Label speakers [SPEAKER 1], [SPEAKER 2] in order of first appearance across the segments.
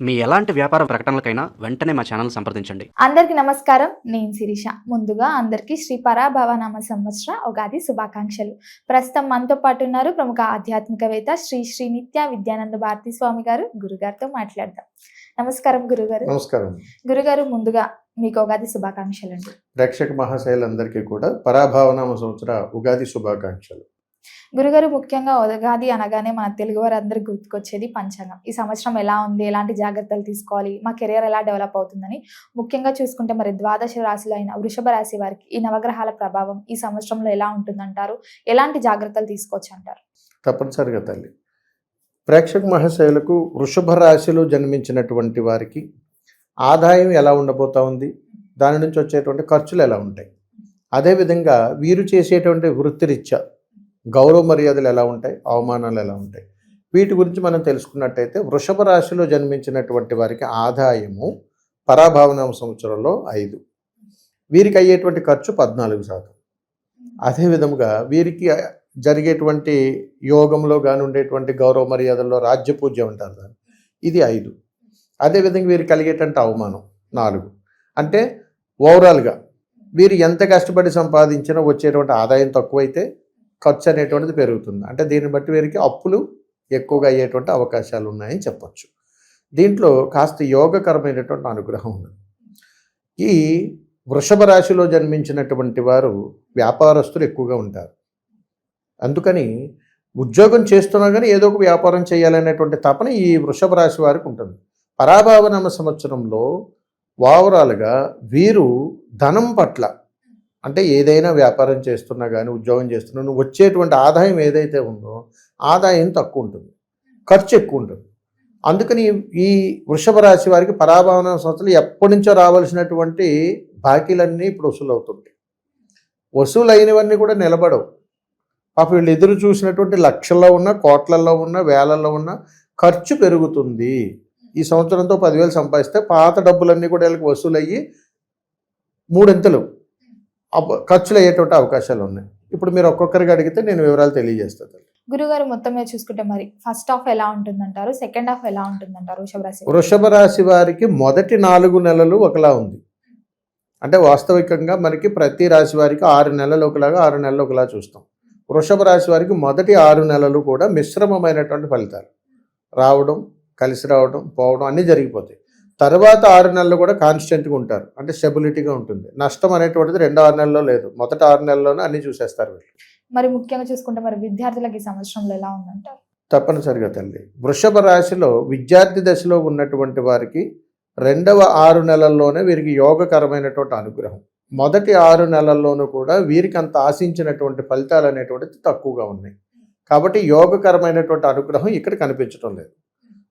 [SPEAKER 1] మీ ఎలాంటి వ్యాపార ప్రకటనలకైనా వెంటనే మా ఛానల్ సంప్రదించండి.
[SPEAKER 2] అందరికీ నమస్కారం. నేను శిరీష. ముందుగా అందరికీ శ్రీ పరాభవనామ సంవత్సర ఉగాది శుభాకాంక్షలు. ప్రస్తుతం మనతో పాటు ఉన్నారు ప్రముఖ ఆధ్యాత్మికవేత్త శ్రీ నిత్య విద్యానంద భారతి స్వామి గారు. గురుగారితో మాట్లాడదాం. నమస్కారం గురుగారు.
[SPEAKER 3] నమస్కారం
[SPEAKER 2] గురుగారు, ముందుగా మీకు ఉగాది శుభాకాంక్షలు అండి.
[SPEAKER 3] ప్రేక్షక మహాశైలందరికీ కూడా పరాభవనామ సంవత్సర ఉగాది శుభాకాంక్షలు.
[SPEAKER 2] గురుగారు, ముఖ్యంగా ఉగాది అనగానే మన తెలుగు వారందరికి గుర్తుకొచ్చేది పంచాంగం. ఈ సంవత్సరం ఎలా ఉంది, ఎలాంటి జాగ్రత్తలు తీసుకోవాలి, మా కెరియర్ ఎలా డెవలప్ అవుతుందని ముఖ్యంగా చూసుకుంటే మరి ద్వాదశ రాశులు అయిన వృషభ రాశి వారికి ఈ నవగ్రహాల ప్రభావం ఈ సంవత్సరంలో ఎలా ఉంటుందంటారు? ఎలాంటి జాగ్రత్తలు తీసుకోవచ్చు అంటారు?
[SPEAKER 3] తప్పనిసరిగా తల్లి, ప్రేక్షక మహాశైలకు వృషభ రాశిలో జన్మించినటువంటి వారికి ఆదాయం ఎలా ఉండబోతా ఉంది, దాని నుంచి వచ్చేటువంటి ఖర్చులు ఎలా ఉంటాయి, అదేవిధంగా వీరు చేసేటువంటి వృత్తిరీత్యా గౌరవ మర్యాదలు ఎలా ఉంటాయి, అవమానాలు ఎలా ఉంటాయి, వీటి గురించి మనం తెలుసుకున్నట్టయితే వృషభ రాశిలో జన్మించినటువంటి వారికి ఆదాయము పరాభవనామ సంవత్సరంలో 5, వీరికి అయ్యేటువంటి ఖర్చు 14%. అదేవిధముగా వీరికి జరిగేటువంటి యోగంలో కానీ ఉండేటువంటి గౌరవ మర్యాదల్లో రాజ్యపూజ్యం అంటారు దాన్ని, ఇది 5. అదేవిధంగా వీరికి కలిగేటువంటి అవమానం 4. అంటే ఓవరాల్గా వీరు ఎంత కష్టపడి సంపాదించినా వచ్చేటువంటి ఆదాయం తక్కువైతే ఖర్చు అనేటువంటిది పెరుగుతుంది. అంటే దీన్ని బట్టి వీరికి అప్పులు ఎక్కువగా అయ్యేటువంటి అవకాశాలు ఉన్నాయని చెప్పచ్చు. దీంట్లో కాస్త యోగకరమైనటువంటి అనుగ్రహం ఉన్నది. ఈ వృషభ రాశిలో జన్మించినటువంటి వారు వ్యాపారస్తులు ఎక్కువగా ఉంటారు. అందుకని ఉద్యోగం చేస్తున్నా కానీ ఏదో ఒక వ్యాపారం చేయాలనేటువంటి తపన ఈ వృషభ రాశి వారికి ఉంటుంది. పరాభవనామ సంవత్సరంలో ఓవరాల్గా వీరు ధనం పట్ల, అంటే ఏదైనా వ్యాపారం చేస్తున్నా కానీ ఉద్యోగం చేస్తున్నా వచ్చేటువంటి ఆదాయం ఏదైతే ఉందో ఆదాయం తక్కువ ఉంటుంది, ఖర్చు ఎక్కువ ఉంటుంది. అందుకని ఈ వృషభ రాశి వారికి పరాభవన సంవత్సరం ఎప్పటి నుంచో రావాల్సినటువంటి బాకీలన్నీ ఇప్పుడు వసూలు అవుతుంటాయి. వసూలు అయినవన్నీ కూడా నిలబడవు. పాప వీళ్ళు ఎదురు చూసినటువంటి లక్షల్లో ఉన్న, కోట్లల్లో ఉన్న, వేలల్లో ఉన్న ఖర్చు పెరుగుతుంది. ఈ సంవత్సరంతో 10,000 సంపాదిస్తే పాత డబ్బులన్నీ కూడా వీళ్ళకి వసూలు అయ్యి 3 ఇంతలు ఖర్చులు అయ్యేటువంటి అవకాశాలు ఉన్నాయి. ఇప్పుడు మీరు ఒక్కొక్కరికి అడిగితే నేను వివరాలు తెలియజేస్తాను.
[SPEAKER 2] గురుగారు, మొత్తం మీద చూసుకుంటే మరి ఫస్ట్ హాఫ్ ఎలా ఉంటుందంటారు, సెకండ్ హాఫ్ ఎలా ఉంటుందంటారు
[SPEAKER 3] వృషభ రాశి వారికి మొదటి 4 నెలలు ఒకలా ఉంది. అంటే వాస్తవికంగా మనకి ప్రతి రాశి వారికి 6 నెలలు ఒకలాగా, 6 నెలలు ఒకలా చూస్తాం. వృషభ రాశి వారికి మొదటి 6 నెలలు కూడా మిశ్రమమైనటువంటి ఫలితాలు రావడం, కలిసి రావడం, పోవడం అన్నీ జరిగిపోతాయి. తర్వాత 6 నెలలు కూడా కాన్స్టెంట్గా ఉంటారు, అంటే స్టెబిలిటీగా ఉంటుంది. నష్టం అనేటువంటిది 2-6 నెలల్లో లేదు, మొదటి 6 నెలల్లోనే అన్ని చూసేస్తారు వీళ్ళు.
[SPEAKER 2] మరి ముఖ్యంగా చూసుకుంటే మరి విద్యార్థులకి ఈ సంవత్సరంలో ఎలా ఉందంటారు?
[SPEAKER 3] తప్పనిసరిగా తల్లి, వృషభ రాశిలో విద్యార్థి దశలో ఉన్నటువంటి వారికి రెండవ 6 నెలల్లోనే వీరికి యోగకరమైనటువంటి అనుగ్రహం. మొదటి 6 నెలల్లోనూ కూడా వీరికి అంత ఆశించినటువంటి ఫలితాలు అనేటువంటిది తక్కువగా ఉన్నాయి. కాబట్టి యోగకరమైనటువంటి అనుగ్రహం ఇక్కడ కనిపించడం లేదు.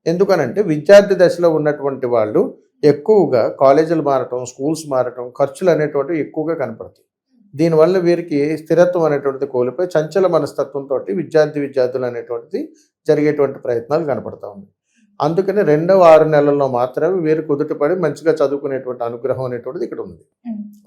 [SPEAKER 3] ఎందుకనంటే విద్యార్థి దశలో ఉన్నటువంటి వాళ్ళు ఎక్కువగా కాలేజీలు మారటం, స్కూల్స్ మారటం, ఖర్చులు అనేటువంటివి ఎక్కువగా కనపడతాయి. దీనివల్ల వీరికి స్థిరత్వం అనేటువంటిది కోల్పోయి చంచల మనస్తత్వంతో విద్యార్థులు అనేటువంటిది జరిగేటువంటి ప్రయత్నాలు కనపడతా ఉన్నాయి. అందుకని రెండవ 6 నెలల్లో మాత్రమే వీరు కుదుటపడి మంచిగా చదువుకునేటువంటి అనుగ్రహం అనేటువంటిది ఇక్కడ ఉంది.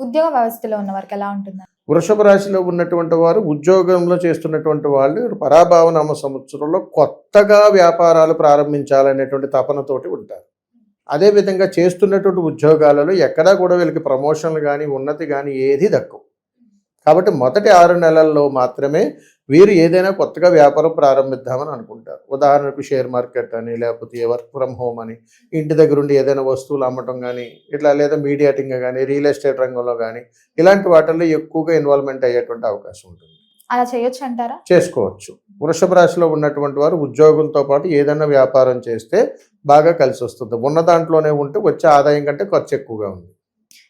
[SPEAKER 2] ఉద్యోగ వ్యవస్థలో ఉన్న వారికి ఎలా ఉంటుంది?
[SPEAKER 3] వృషభ రాశిలో ఉన్నటువంటి వారు, ఉద్యోగంలో చేస్తున్నటువంటి వాళ్ళు పరాభవనామ సంవత్సరంలో కొత్తగా వ్యాపారాలు ప్రారంభించాలనేటువంటి తపనతోటి ఉంటారు. అదేవిధంగా చేస్తున్నటువంటి ఉద్యోగాలలో ఎక్కడా కూడా వీళ్ళకి ప్రమోషన్లు కానీ ఉన్నతి కానీ ఏది దక్కవు. కాబట్టి మొదటి 6 నెలల్లో మాత్రమే వీరు ఏదైనా కొత్తగా వ్యాపారం ప్రారంభిద్దామని అనుకుంటారు. ఉదాహరణకు షేర్ మార్కెట్ అని, లేకపోతే వర్క్ ఫ్రమ్ హోమ్ అని, ఇంటి దగ్గర ఉండి ఏదైనా వస్తువులు అమ్మటం కానీ ఇట్లా, లేదా మీడియాటింగ్ కానీ, రియల్ ఎస్టేట్ రంగంలో కానీ ఇలాంటి వాటిల్లో ఎక్కువగా ఇన్వాల్వ్మెంట్ అయ్యేటువంటి అవకాశం ఉంటుంది.
[SPEAKER 2] అలా చేయొచ్చు అంటారా?
[SPEAKER 3] చేసుకోవచ్చు. వృషభ రాశిలో ఉన్నటువంటి వారు ఉద్యోగంతో పాటు ఏదైనా వ్యాపారం చేస్తే బాగా కలిసి వస్తుంది. ఉన్న దాంట్లోనే ఉంటే వచ్చే ఆదాయం కంటే ఖర్చు ఎక్కువగా ఉంది.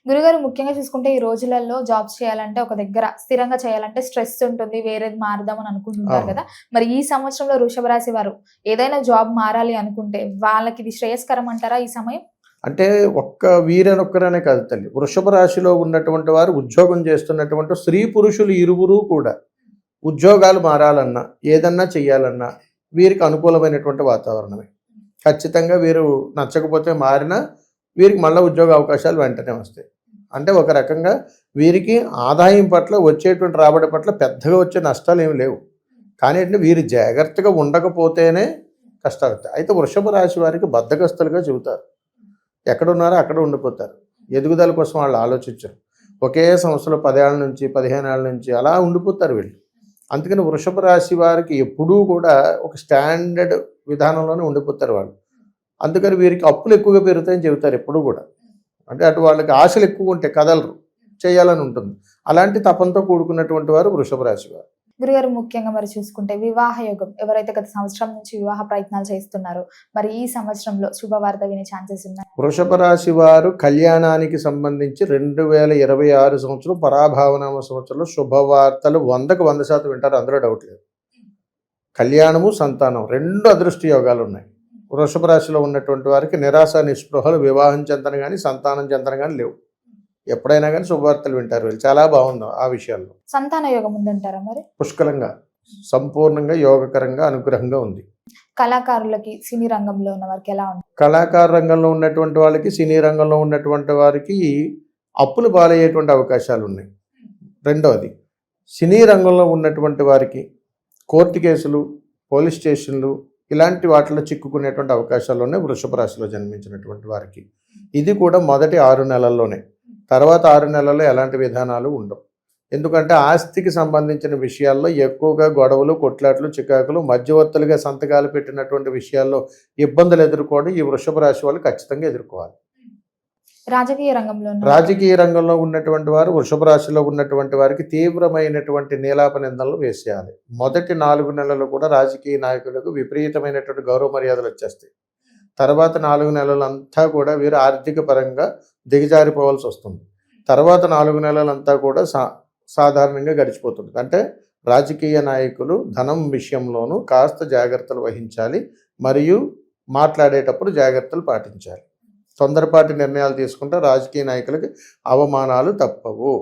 [SPEAKER 2] గురుగారు, ముఖ్యంగా చూసుకుంటే ఈ రోజులలో జాబ్స్ చేయాలంటే ఒక దగ్గర స్థిరంగా చేయాలంటే స్ట్రెస్ ఉంటుంది, వేరేది మారుదాం అని అనుకుంటున్నారు కదా. మరి ఈ సంవత్సరంలో వృషభ రాశి వారు ఏదైనా జాబ్ మారాలి అనుకుంటే వాళ్ళకి ఇది శ్రేయస్కరం అంటారా ఈ సమయం?
[SPEAKER 3] అంటే ఒక్క వీరనొక్కరనే కాదు తల్లి, వృషభ రాశిలో ఉన్నటువంటి వారు ఉద్యోగం చేస్తున్నటువంటి స్త్రీ పురుషులు ఇరువురు కూడా ఉద్యోగాలు మారాలన్నా ఏదన్నా చెయ్యాలన్నా వీరికి అనుకూలమైనటువంటి వాతావరణమే. ఖచ్చితంగా వీరు నచ్చకపోతే మారినా వీరికి మళ్ళీ ఉద్యోగ అవకాశాలు వెంటనే వస్తాయి. అంటే ఒక రకంగా వీరికి ఆదాయం పట్ల, వచ్చేటువంటి రాబడి పట్ల పెద్దగా వచ్చే నష్టాలు ఏమి లేవు. కానీ అంటే వీరు జాగ్రత్తగా ఉండకపోతేనే కష్టాలు వస్తాయి. అయితే వృషభ రాశి వారికి బద్ధకస్తులుగా చెబుతారు. ఎక్కడున్నారో అక్కడ ఉండిపోతారు. ఎదుగుదల కోసం వాళ్ళు ఆలోచించరు. ఒకే సంవత్సరంలో 10 ఏళ్ళ నుంచి 15 ఏళ్ళ నుంచి అలా ఉండిపోతారు వీళ్ళు. అందుకని వృషభ రాశి వారికి ఎప్పుడూ కూడా ఒక స్టాండర్డ్ విధానంలోనే ఉండిపోతారు వాళ్ళు. అందుకని వీరికి అప్పులు ఎక్కువగా పెరుగుతాయని చెబుతారు ఎప్పుడూ కూడా. అంటే అటు వాళ్ళకి ఆశలు ఎక్కువ ఉంటాయి, కదలరు, చేయాలని ఉంటుంది. అలాంటి తపంతో కూడుకున్నటువంటి వారు వృషభ రాశి వారు.
[SPEAKER 2] గురుగారు ముఖ్యంగా మరి చూసుకుంటే వివాహ యోగం ఎవరైతే గత సంవత్సరం నుంచి వివాహ ప్రయత్నాలు చేస్తున్నారో మరి ఈ సంవత్సరంలో శుభవార్త వినే ఛాన్సెస్ ఉన్నాయి?
[SPEAKER 3] వృషభ రాశి వారు కళ్యాణానికి సంబంధించి 2026 సంవత్సరం పరాభావనామ సంవత్సరంలో శుభవార్తలు 100కు 100% వింటారు, అందులో డౌట్ లేదు. కళ్యాణము, సంతానం రెండు అదృష్ట యోగాలు ఉన్నాయి. వృషభ రాశిలో ఉన్నటువంటి వారికి నిరాశ నిస్పృహలు వివాహం చెందన కానీ సంతానం చెందన కానీ లేవు. ఎప్పుడైనా కానీ శుభవార్తలు వింటారు వీళ్ళు. చాలా బాగుంది ఆ విషయాల్లో.
[SPEAKER 2] సంతాన యోగం ఉందంటారా మరి?
[SPEAKER 3] పుష్కలంగా, సంపూర్ణంగా, యోగకరంగా, అనుగ్రహంగా ఉంది.
[SPEAKER 2] కళాకారులకి, సినీ రంగంలో ఉన్న వారికి ఎలా ఉంది?
[SPEAKER 3] కళాకార రంగంలో ఉన్నటువంటి వాళ్ళకి, సినీ రంగంలో ఉన్నటువంటి వారికి అప్పులు పాలయ్యేటువంటి అవకాశాలు ఉన్నాయి. రెండవది, సినీ రంగంలో ఉన్నటువంటి వారికి కోర్టు కేసులు, పోలీస్ స్టేషన్లు ఇలాంటి వాటిలో చిక్కుకునేటువంటి అవకాశాలు ఉన్నాయి వృషభ రాశిలో జన్మించినటువంటి వారికి. ఇది కూడా మొదటి 6 నెలల్లోనే. తర్వాత 6 నెలల్లో ఎలాంటి విధానాలు ఉండవు. ఎందుకంటే ఆస్తికి సంబంధించిన విషయాల్లో ఎక్కువగా గొడవలు, కొట్లాట్లు, చికాకులు, మధ్యవర్తులుగా సంతకాలు పెట్టినటువంటి విషయాల్లో ఇబ్బందులు ఎదుర్కోవడం ఈ వృషభ రాశి వాళ్ళు ఖచ్చితంగా ఎదుర్కోవాలి.
[SPEAKER 2] రాజకీయ రంగంలో
[SPEAKER 3] రాజకీయ రంగంలో ఉన్నటువంటి వారు వృషభ రాశిలో ఉన్నటువంటి వారికి తీవ్రమైనటువంటి నీలాప నిందనలు వేసేయాలి. మొదటి 4 నెలలు కూడా రాజకీయ నాయకులకు విపరీతమైనటువంటి గౌరవ మర్యాదలు వచ్చేస్తాయి. తర్వాత 4 నెలలంతా కూడా వీరు ఆర్థిక పరంగా దిగజారిపోవాల్సి వస్తుంది. తర్వాత 4 నెలలంతా కూడా సాధారణంగా గడిచిపోతుంది. అంటే రాజకీయ నాయకులు ధనం విషయంలోనూ కాస్త జాగ్రత్తలు వహించాలి, మరియు మాట్లాడేటప్పుడు జాగ్రత్తలు పాటించాలి. తొందరపాటి నిర్ణయాలు తీసుకుంటే రాజకీయ నాయకులకి అవమానాలు తప్పవు.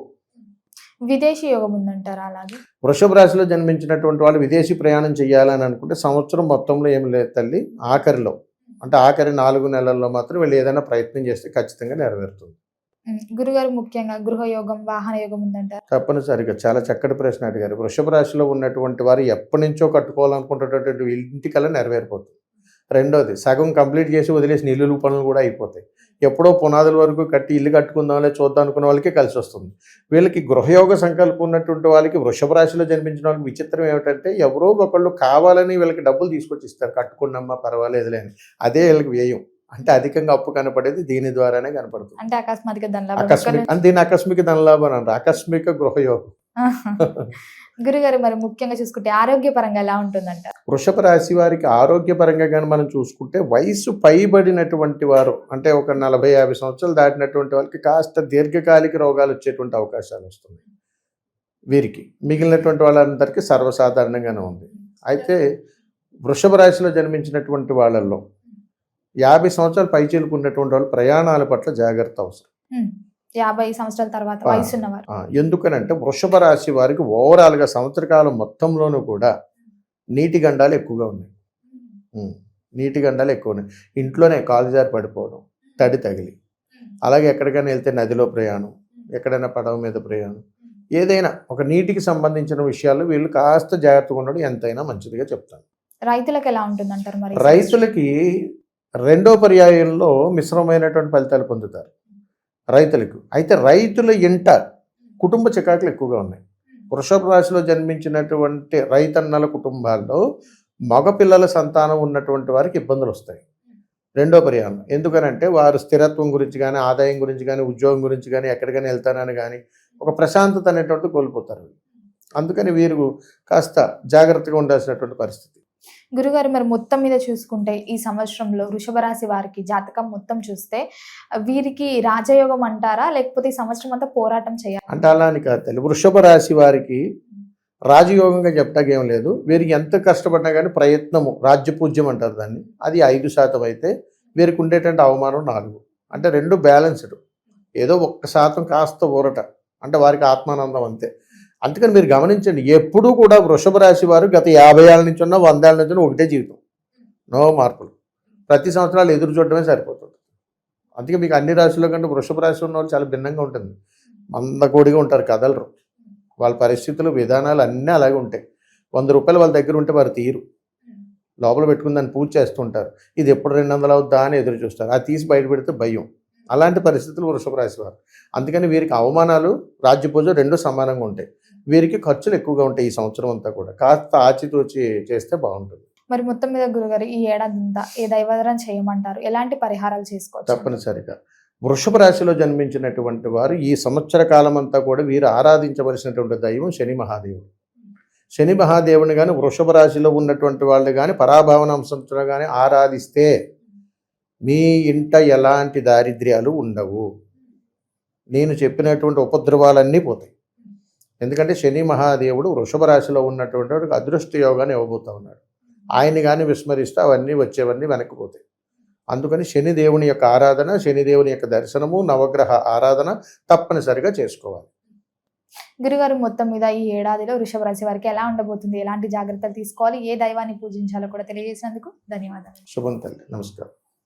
[SPEAKER 2] విదేశీ యోగం ఉందంటారా? అలాగే
[SPEAKER 3] వృషభ రాశిలో జన్మించినటువంటి వాళ్ళు విదేశీ ప్రయాణం చేయాలని అనుకుంటే సంవత్సరం మొత్తంలో ఏమి లేదు తల్లి, ఆఖరిలో అంటే ఆఖరి 4 నెలల్లో మాత్రం వీళ్ళు ఏదైనా ప్రయత్నం చేస్తే ఖచ్చితంగా నెరవేరుతుంది.
[SPEAKER 2] గురుగారు ముఖ్యంగా గృహయోగం, వాహన యోగం ఉందంటారు?
[SPEAKER 3] తప్పనిసరిగా చాలా చక్కటి ప్రశ్న అడిగారు. వృషభ రాశిలో ఉన్నటువంటి వారు ఎప్పటి నుంచో కట్టుకోవాలనుకుంటున్నటువంటి ఇంటికల్లా నెరవేరిపోతుంది. రెండోది, సగం కంప్లీట్ చేసి వదిలేసి ఇల్లు పనులు కూడా అయిపోతాయి. ఎప్పుడో పునాదుల వరకు కట్టి ఇల్లు కట్టుకుందాంలే చూద్దాం అనుకున్న వాళ్ళకి కలిసి వస్తుంది. వీళ్ళకి గృహయోగ సంకల్పం ఉన్నటువంటి వాళ్ళకి, వృషభ రాశిలో జన్మించిన వాళ్ళకి విచిత్రం ఏమిటంటే ఎవరో ఒకళ్ళు కావాలని వీళ్ళకి డబ్బులు తీసుకొచ్చి ఇస్తారు, కట్టుకున్నమ్మా పర్వాలేదులే అని. అదే వీళ్ళకి వ్యయం. అంటే అధికంగా అప్పు కనపడేది దీని ద్వారానే కనపడుతుంది.
[SPEAKER 2] అంటే
[SPEAKER 3] దీని ఆకస్మిక ధనలాభం అంటారు, ఆకస్మిక గృహయోగం.
[SPEAKER 2] గురుగారు మరి ముఖ్యంగా చూసుకుంటే ఆరోగ్యపరంగా ఎలా ఉంటుందంట?
[SPEAKER 3] వృషభ రాశి వారికి ఆరోగ్యపరంగా కానీ మనం చూసుకుంటే వయసు పైబడినటువంటి వారు, అంటే ఒక 40-50 సంవత్సరాలు దాటినటువంటి వాళ్ళకి కాస్త దీర్ఘకాలిక రోగాలు వచ్చేటువంటి అవకాశాలు వస్తున్నాయి. వీరికి మిగిలినటువంటి వాళ్ళందరికీ సర్వసాధారణంగానే ఉంది. అయితే వృషభ రాశిలో జన్మించినటువంటి వాళ్ళల్లో 50 సంవత్సరాలు పైచీలకు ఉన్నటువంటి వాళ్ళు ప్రయాణాల పట్ల జాగ్రత్త అవసరం.
[SPEAKER 2] 50 సంవత్సరాల తర్వాత వయసున్నవారు.
[SPEAKER 3] ఎందుకనంటే వృషభ రాశి వారికి ఓవరాల్గా సంవత్సరకాలం మొత్తంలోనూ కూడా నీటి గండాలు ఎక్కువగా ఉన్నాయి. నీటి గండాలు ఎక్కువ ఉన్నాయి. ఇంట్లోనే కాలు జారి పడిపోవడం, తడి తగిలి, అలాగే ఎక్కడికైనా వెళ్తే నదిలో ప్రయాణం, ఎక్కడైనా పడవ మీద ప్రయాణం, ఏదైనా ఒక నీటికి సంబంధించిన విషయాల్లో వీళ్ళు కాస్త జాగ్రత్తగా ఉండడం ఎంతైనా మంచిదిగా చెప్తాను.
[SPEAKER 2] రైతులకు ఎలా ఉంటుందంటారు మరి?
[SPEAKER 3] రైతులకి రెండో పర్యాయంలో మిశ్రమైనటువంటి ఫలితాలు పొందుతారు రైతులకు. అయితే రైతుల ఇంట కుటుంబ చికాకులు ఎక్కువగా ఉన్నాయి. వృషభ రాశిలో జన్మించినటువంటి రైతన్నల కుటుంబాల్లో మగపిల్లల సంతానం ఉన్నటువంటి వారికి ఇబ్బందులు వస్తాయి రెండో పర్యాయం. ఎందుకనంటే వారు స్థిరత్వం గురించి కానీ, ఆదాయం గురించి కానీ, ఉద్యోగం గురించి కానీ, ఎక్కడికైనా వెళ్తానని కానీ ఒక ప్రశాంతత అనేటువంటి కోల్పోతారు. అందుకని వీరు కాస్త జాగ్రత్తగా ఉండాల్సినటువంటి పరిస్థితి.
[SPEAKER 2] గురుగారు మరి మొత్తం మీద చూసుకుంటే ఈ సంవత్సరంలో వృషభ రాశి వారికి జాతకం మొత్తం చూస్తే వీరికి రాజయోగం అంటారా, లేకపోతే ఈ సంవత్సరం అంతా పోరాటం చేయాలి
[SPEAKER 3] అంటే? అలా అని కాదు, వృషభ రాశి వారికి రాజయోగంగా చెప్పడానికి ఏం లేదు. వీరికి ఎంత కష్టపడినా కానీ ప్రయత్నము, రాజ్యపూజ్యం అంటారు దాన్ని, అది 5% అయితే వీరికి ఉండేటువంటి అవమానం 4. అంటే 2 బ్యాలెన్స్డ్. ఏదో 1% కాస్త ఊరట, అంటే వారికి ఆత్మానందం అంతే. అందుకని మీరు గమనించండి, ఎప్పుడూ కూడా వృషభ రాశి వారు గత 50 ఏళ్ళ నుంచి ఉన్న 100 ఏళ్ళ నుంచి ఒకటే జీవితం, నో మార్పులు. ప్రతి సంవత్సరాలు ఎదురు చూడటమే సరిపోతుంది. అందుకే మీకు అన్ని రాశుల్లో కంటే వృషభ రాశి ఉన్న వాళ్ళు చాలా భిన్నంగా ఉంటుంది. మందకోడిగా ఉంటారు, కదలరు. వాళ్ళ పరిస్థితులు, విధానాలు అన్నీ అలాగే ఉంటాయి. 100 రూపాయలు వాళ్ళ దగ్గర ఉంటే వారు తీరు. లోపల పెట్టుకుని దాన్ని పూజ చేస్తుంటారు. ఇది ఎప్పుడు 200 అవుద్దా అని ఎదురు చూస్తారు. అది తీసి బయట పెడితే భయం. అలాంటి పరిస్థితులు వృషభ రాశి వారు. అందుకని వీరికి అవమానాలు, రాజ్యపూజ రెండు సమానంగా ఉంటాయి. వీరికి ఖర్చులు ఎక్కువగా ఉంటాయి ఈ సంవత్సరం అంతా కూడా. కాస్త ఆచితూచి చేస్తే బాగుంటుంది.
[SPEAKER 2] మరి మొత్తం మీద గురుగారు ఈ ఏడాది అంతా ఏ దైవారాధన చేయమంటారు? ఎలాంటి పరిహారాలు చేసుకోవచ్చు?
[SPEAKER 3] తప్పనిసరిగా వృషభ రాశిలో జన్మించినటువంటి వారు ఈ సంవత్సర కాలం అంతా కూడా వీరు ఆరాధించవలసినటువంటి దైవం శని మహాదేవుడు. శని మహాదేవుని కానీ వృషభ రాశిలో ఉన్నటువంటి వాళ్ళు కానీ పరాభావన అంశంతో కానీ ఆరాధిస్తే మీ ఇంట ఎలాంటి దారిద్ర్యాలు ఉండవు. నేను చెప్పినటువంటి ఉపద్రవాలన్నీ పోతాయి. ఎందుకంటే శని మహాదేవుడు వృషభ రాశిలో ఉన్నటువంటి వాడికి అదృష్ట యోగాన్ని ఇవ్వబోతా ఉన్నాడు. ఆయన్ని కానీ విస్మరిస్తే అవన్నీ వచ్చేవన్నీ వెనక్కిపోతాయి. అందుకని శనిదేవుని యొక్క ఆరాధన, శనిదేవుని యొక్క దర్శనము, నవగ్రహ ఆరాధన తప్పనిసరిగా చేసుకోవాలి.
[SPEAKER 2] గురుగారు మొత్తం మీద ఈ ఏడాదిలో వృషభ రాశి వారికి ఎలా ఉండబోతుంది, ఎలాంటి జాగ్రత్తలు తీసుకోవాలి, ఏ దైవాన్ని పూజించాలో కూడా తెలియజేసినందుకు ధన్యవాదాలు.
[SPEAKER 3] శుభం తల్లి. నమస్కారం.